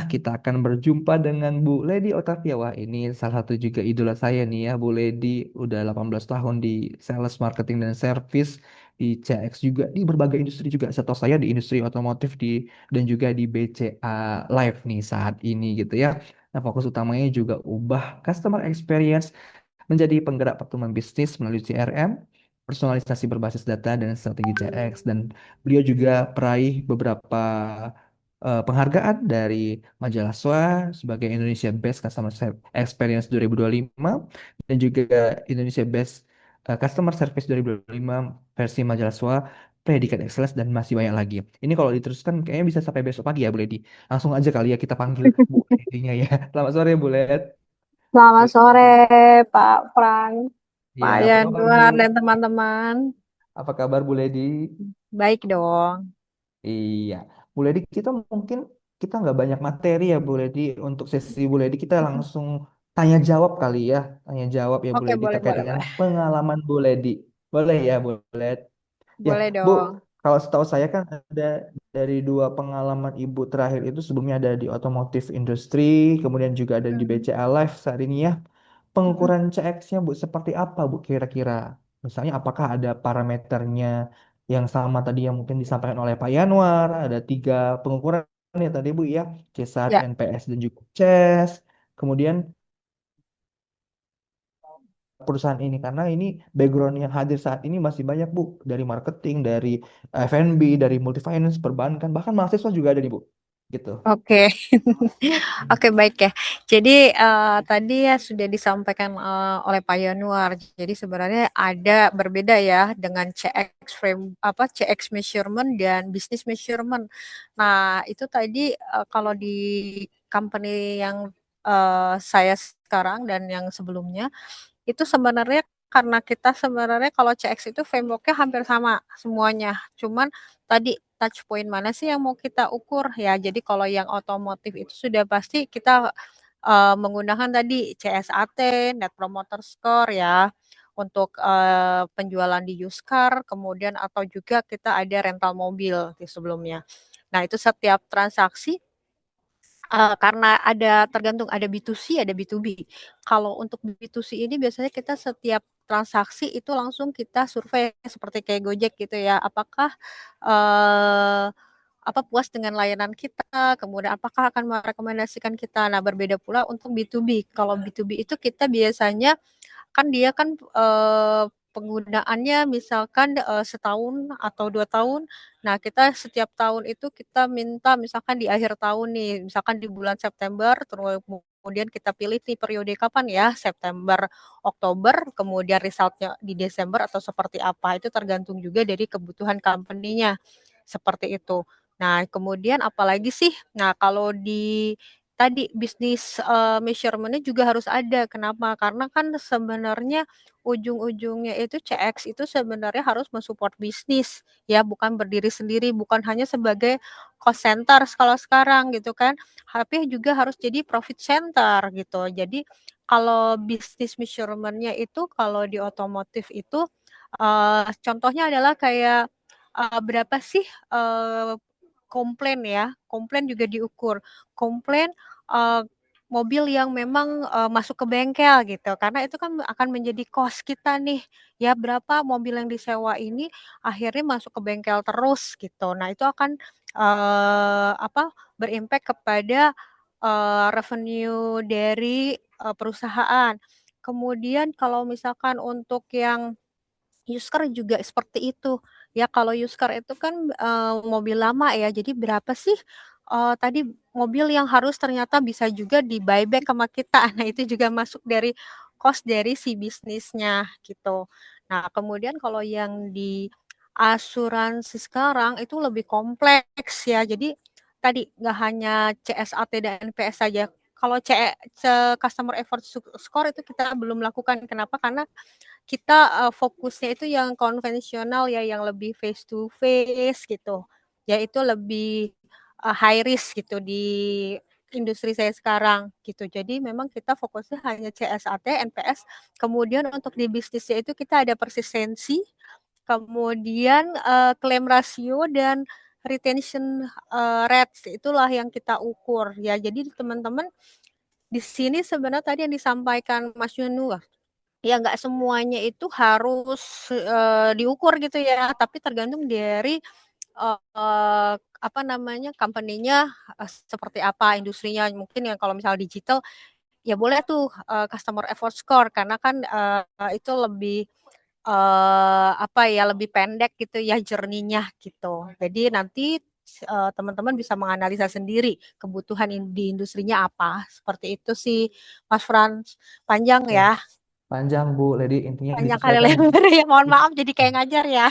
Kita akan berjumpa dengan Bu Lady Otavia. Wah, ini salah satu juga idola saya nih ya. Bu Lady udah 18 tahun di sales, marketing, dan service di CX juga di berbagai industri juga. Setahu saya di industri otomotif dan juga di BCA Live nih saat ini gitu ya. Nah, fokus utamanya juga ubah customer experience menjadi penggerak pertumbuhan bisnis melalui CRM, personalisasi berbasis data dan strategi CX. Dan beliau juga peraih beberapa penghargaan dari majalah SWA sebagai Indonesia Best Experience 2025 dan juga Indonesia Best Customer Service 2025 versi majalah SWA Predikat Excellence dan masih banyak lagi. Ini kalau diteruskan kayaknya bisa sampai besok pagi ya Bu Ledi. Langsung aja kali ya kita panggil Bu Ledinya ya. Selamat sore Bu Led. Selamat sore, Pak Pran, Ya, Pak apa kabar Bu? Yanuar, dan teman-teman. Apa kabar Bu Ledi? Baik dong. Iya, Bu Ledi kita mungkin kita nggak banyak materi ya Bu Ledi. Untuk sesi Bu Ledi kita langsung tanya jawab kali ya. Tanya jawab ya Bu Oke, Ledi boleh, terkait boleh, dengan boleh. pengalaman Bu Ledi. Boleh ya Bu Ledi? Ya, Boleh Bu, dong. kalau setahu saya kan ada dari dua pengalaman Ibu terakhir itu sebelumnya ada di otomotif industri, kemudian juga ada di Hmm. BCA Live saat ini ya. Pengukuran CX-nya Bu seperti apa Bu kira-kira? Misalnya apakah ada parameternya yang sama tadi yang mungkin disampaikan oleh Pak Yanwar, ada tiga pengukuran ya tadi Bu ya, CSAT, Ya, NPS, dan juga CES. Kemudian perusahaan ini karena ini background yang hadir saat ini masih banyak Bu dari marketing, dari F&B, dari multi finance, perbankan, bahkan mahasiswa juga ada nih Bu. Gitu. oke. Oke, baik ya. Jadi tadi ya sudah disampaikan oleh Pak Yanuar. Jadi sebenarnya ada berbeda ya dengan CX frame apa CX measurement dan business measurement. Nah, itu tadi kalau di company yang saya sekarang dan yang sebelumnya itu sebenarnya karena kita sebenarnya kalau CX itu framework-nya hampir sama semuanya. Cuman tadi touch point mana sih yang mau kita ukur ya. Jadi kalau yang otomotif itu sudah pasti kita menggunakan tadi CSAT, Net Promoter Score ya untuk penjualan di used car, kemudian atau juga kita ada rental mobil di sebelumnya. Nah, itu setiap transaksi karena ada tergantung ada B2C ada B2B. Kalau untuk B2C ini biasanya kita setiap transaksi itu langsung kita survei seperti kayak Gojek gitu ya. Apakah eee, apa puas dengan layanan kita, kemudian apakah akan merekomendasikan kita. Nah, berbeda pula untuk B2B. Kalau B2B itu kita biasanya kan dia kan penggunaannya misalkan setahun atau 2 tahun. Nah, kita setiap tahun itu kita minta misalkan di akhir tahun nih, misalkan di bulan September, terus kemudian kita pilih nih periode kapan ya, September, Oktober, kemudian resultnya di Desember atau seperti apa. Itu tergantung juga dari kebutuhan company-nya, seperti itu. Nah, kemudian apalagi sih? Nah, kalau di tadi bisnis measurement-nya juga harus ada. Kenapa? Karena kan sebenarnya ujung-ujungnya itu CX itu sebenarnya harus mensupport bisnis ya, bukan berdiri sendiri, bukan hanya sebagai cost center kalau sekarang gitu kan, tapi juga harus jadi profit center gitu. Jadi kalau bisnis measurement-nya itu kalau di otomotif itu contohnya adalah kayak berapa sih komplain ya, komplain juga diukur. Komplain eee, mobil yang memang masuk ke bengkel gitu, karena itu kan akan menjadi cost kita nih, ya berapa mobil yang disewa ini akhirnya masuk ke bengkel terus gitu. Nah, itu akan apa, berimpak kepada revenue dari perusahaan. Kemudian kalau misalkan untuk yang used car juga seperti itu. Ya kalau used car itu kan, mobil lama ya, jadi berapa sih, tadi mobil yang harus ternyata bisa juga di-buyback sama kita. Nah, itu juga masuk dari cost dari si bisnisnya, gitu. Nah, kemudian kalau yang di asuransi sekarang itu lebih kompleks ya. Jadi tadi nggak hanya CSAT dan NPS saja. Kalau customer effort score itu kita belum lakukan. Kenapa? Karena kita fokusnya itu yang konvensional ya, yang lebih face to face gitu. Ya itu lebih high risk gitu di industri saya sekarang gitu. Jadi memang kita fokusnya hanya CSAT, NPS, kemudian untuk di bisnisnya itu kita ada persistensi, kemudian claim rasio dan retention rates itulah yang kita ukur ya. Jadi teman-teman di sini sebenarnya tadi yang disampaikan Mas Yunus ya nggak semuanya itu harus diukur gitu ya, tapi tergantung dari apa namanya company-nya seperti apa industrinya. Mungkin yang kalau misalnya digital ya boleh tuh customer effort score karena kan itu lebih apa ya lebih pendek gitu ya journey-nya gitu. Jadi nanti teman-teman bisa menganalisa sendiri kebutuhan di industrinya apa. Seperti itu sih Mas Frans. Panjang Ya, ya. panjang Bu Lady, intinya Panjang kali disesuaikan. lebar ya. Mohon maaf jadi kayak ngajar ya.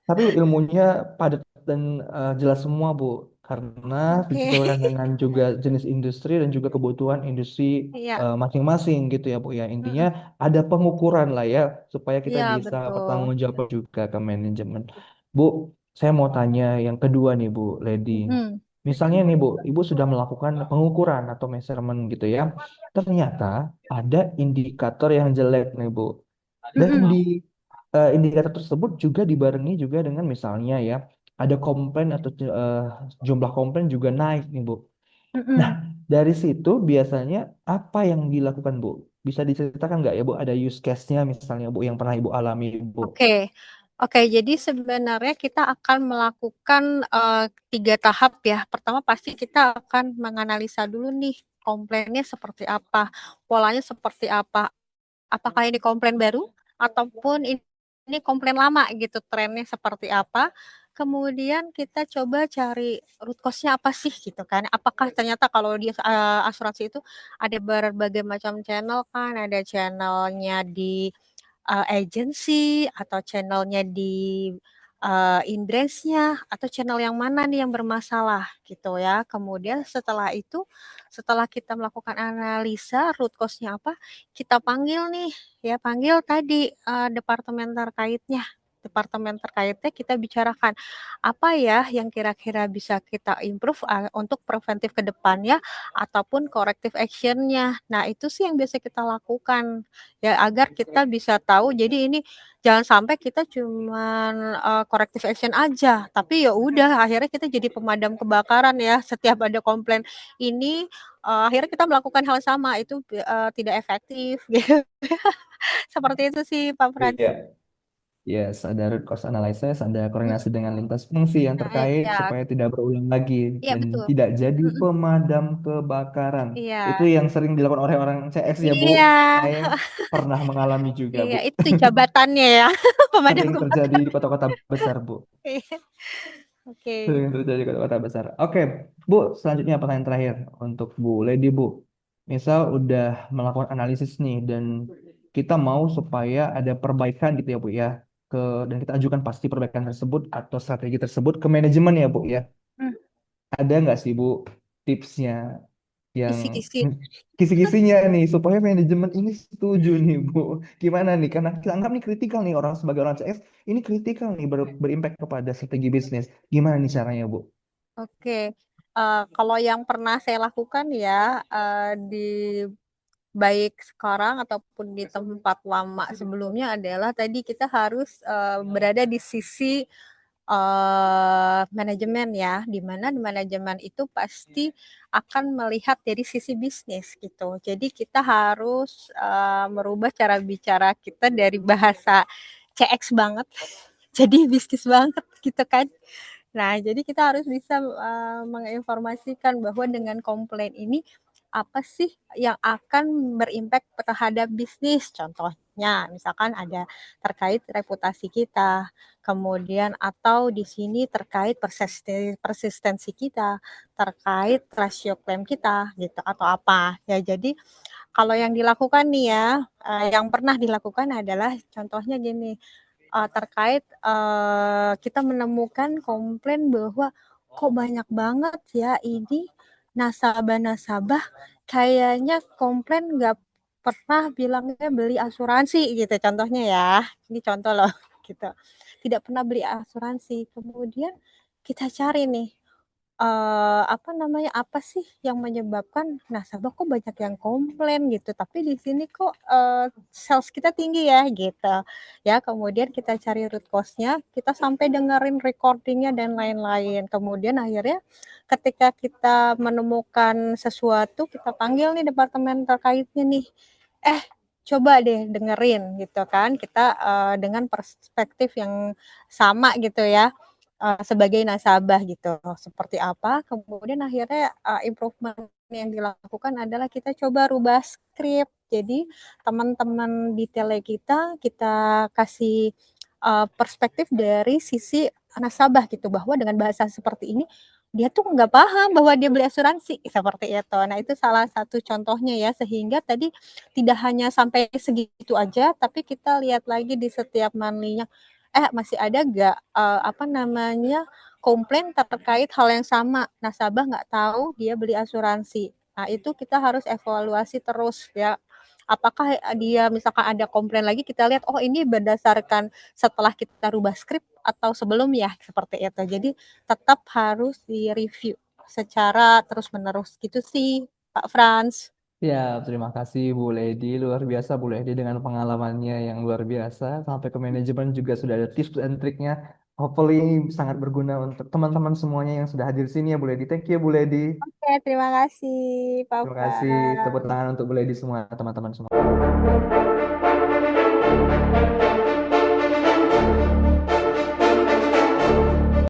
Tapi ilmunya padat dan jelas semua, Bu. Karena Oke. disesuaikan dengan juga jenis industri dan juga kebutuhan industri Iya. masing-masing gitu ya, Bu ya. Intinya Mm-mm. ada pengukuran lah ya, supaya kita Iya bisa betul. bertanggung jawab juga ke manajemen. Bu, saya mau tanya yang kedua nih, Bu Lady. Mm. Misalnya nih, Bu, Ibu sudah melakukan pengukuran atau measurement gitu ya. Ternyata ada indikator yang jelek nih, Bu. Dan Mm-mm. di indikator tersebut juga dibarengi juga dengan misalnya ya ada komplain atau jumlah komplain juga naik nih Bu. Nah, Mm-mm. dari situ biasanya apa yang dilakukan Bu? Bisa diceritakan nggak ya Bu? Ada use case-nya misalnya Bu yang pernah Ibu alami Bu. Oke, oke. Jadi sebenarnya kita akan melakukan 3 tahap ya. Pertama pasti kita akan menganalisa dulu nih komplainnya seperti apa, polanya seperti apa. Apakah ini komplain baru ataupun ini komplain lama gitu, trennya seperti apa. Kemudian kita coba cari root cause-nya apa sih gitu kan. Apakah ternyata kalau di asuransi itu ada berbagai macam channel kan, ada channelnya di agency atau channelnya di Indresnya atau channel yang mana nih yang bermasalah gitu ya. Kemudian setelah itu, setelah kita melakukan analisa root cause-nya apa, kita panggil nih ya, panggil tadi departemen terkaitnya kita bicarakan apa ya yang kira-kira bisa kita improve untuk preventif ke depannya ataupun corrective action-nya. Nah, itu sih yang biasa kita lakukan ya agar kita bisa tahu. Jadi ini jangan sampai kita cuman corrective action aja, tapi ya udah akhirnya kita jadi pemadam kebakaran ya. Setiap ada komplain ini akhirnya kita melakukan hal sama itu tidak efektif gitu. Seperti itu sih Pak Frans. Iya. Yes, ada root cause analysis, ada koordinasi dengan lintas fungsi yang terkait Iya, supaya tidak berulang lagi iya dan betul. tidak jadi Mm-mm. pemadam kebakaran. Iya, Itu yang sering dilakukan oleh orang CS ya, Bu. iya, Saya pernah mengalami juga, iya Bu. itu jabatannya ya pemadam Sering terjadi kebakaran. di kota-kota besar, Bu. Iya. Oke. Sering terjadi di kota-kota besar. Oke, Bu, selanjutnya pertanyaan terakhir untuk Bu Lady, Bu. Misal udah melakukan analisis nih dan kita mau supaya ada perbaikan gitu ya, Bu ya. Ke dan kita ajukan pasti perbaikan tersebut atau strategi tersebut ke manajemen ya, Bu ya. Hmm, Ada nggak sih, Bu, tipsnya yang kisi-kisi. kisi-kisinya nih supaya manajemen ini setuju nih, Bu. Gimana nih? Karena kita anggap nih kritikal nih orang sebagai orang CS ini kritikal nih berimpact kepada strategi bisnis. Gimana nih caranya, Bu? Oke, kalau yang pernah saya lakukan ya, di baik sekarang ataupun di tempat lama sebelumnya adalah tadi kita harus, berada di sisi, manajemen ya, di mana di manajemen itu pasti akan melihat dari sisi bisnis gitu. Jadi kita harus, merubah cara bicara kita dari bahasa CX banget jadi bisnis banget gitu kan. Nah, jadi kita harus bisa menginformasikan bahwa dengan komplain ini apa sih yang akan berimpact terhadap bisnis. Contohnya, misalkan ada terkait reputasi kita, kemudian atau di sini terkait persistensi kita, terkait rasio klaim kita gitu atau apa. Ya, jadi kalau yang dilakukan nih ya, yang pernah dilakukan adalah contohnya gini, terkait kita menemukan komplain bahwa kok banyak banget ya ini nasabah-nasabah kayaknya komplain nggak pernah bilangnya beli asuransi gitu contohnya ya ini contoh loh gitu tidak pernah beli asuransi kemudian kita cari nih apa namanya, apa sih yang menyebabkan nasabah kok banyak yang komplain gitu, tapi di sini kok, sales kita tinggi ya, gitu. Ya, kemudian kita cari root cause-nya, kita sampai dengerin recording-nya dan lain-lain. Kemudian akhirnya ketika kita menemukan sesuatu, kita panggil nih departemen terkaitnya nih, "Eh, coba deh dengerin," gitu kan. Kita, dengan perspektif yang sama gitu ya, sebagai nasabah gitu, seperti apa. Kemudian akhirnya, improvement yang dilakukan adalah kita coba rubah skrip. Jadi teman-teman di tele kita kasih, perspektif dari sisi nasabah gitu, bahwa dengan bahasa seperti ini, dia tuh nggak paham bahwa dia beli asuransi, seperti itu. Nah, itu salah satu contohnya ya, sehingga tadi tidak hanya sampai segitu aja, tapi kita lihat lagi di setiap monthly-nya, masih ada nggak, apa namanya, komplain terkait hal yang sama, nasabah nggak tahu dia beli asuransi. Nah, itu kita harus evaluasi terus ya. Apakah dia misalkan ada komplain lagi, kita lihat, oh ini berdasarkan setelah kita rubah skrip atau sebelum ya, seperti itu. Jadi tetap harus di-review secara terus-menerus gitu sih, Pak Frans. Ya, terima kasih Bu Lady, luar biasa Bu Lady dengan pengalamannya yang luar biasa. Sampai ke manajemen juga sudah ada tips dan triknya. Hopefully ini sangat berguna untuk teman-teman semuanya yang sudah hadir di sini ya Bu Lady. Thank you Bu Lady. Oke, terima kasih, Pak Terima kasih. Tepuk Frans. tangan untuk Bu Lady semua, teman-teman semua.